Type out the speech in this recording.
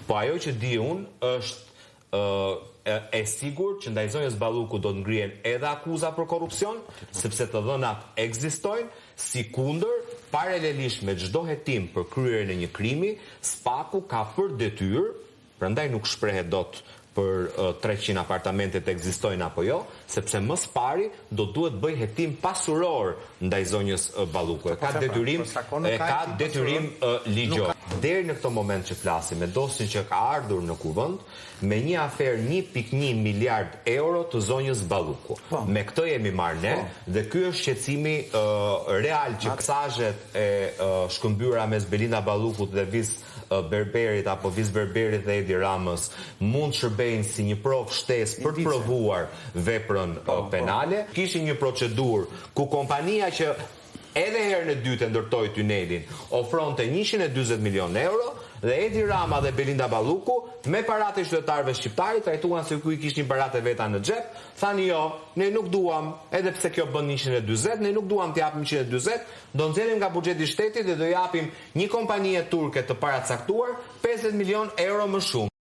Po ajo që di unë është e sigur që ndaj zonjës Balluku do të ngrihen edhe akuza për korrupsion, sepse të dhënat ekzistojnë, sikundër, paralelisht me çdo hetim për kryerjen e një krimi, SPAK-u ka për detyrë, prandaj nuk shprehet dot për 300 apartamentet ekzistojnë apo jo, sepse më së pari do duhet bëj hetim pasuror ndaj zonjës Balluku. Ka detyrim ligjor. Deri në këtë moment që flasim, me dosin që ka ardhur në kuvend, me një aferë 1.1 miliard euro të zonjës Balluku. Me këtë jemi marrë ne, dhe ky është shqetësimi real që mesazhet e shkëmbyra mes Belinda Ballukut dhe Vis Berberit apo Vis Berberit dhe Edi Ramës mund shërbejnë si një provë shtesë për të provuar veprën penale. Kishin një procedurë ku kompania që edhe herën e dytë ndërtoi tunelin ofronte 140 milion euro dhe Edi Rama dhe Belinda Balluku me paratë e qytetarëve shqiptarë trajtuan se ku i kishin paratë veta në xhep, thani jo, ne nuk duam, edhe pse kjo bën 140, ne nuk duam të japim 140, do nxjerrim nga buxheti i shtetit dhe do japim një kompanie turke të paracaktuar 50 milion euro më shumë.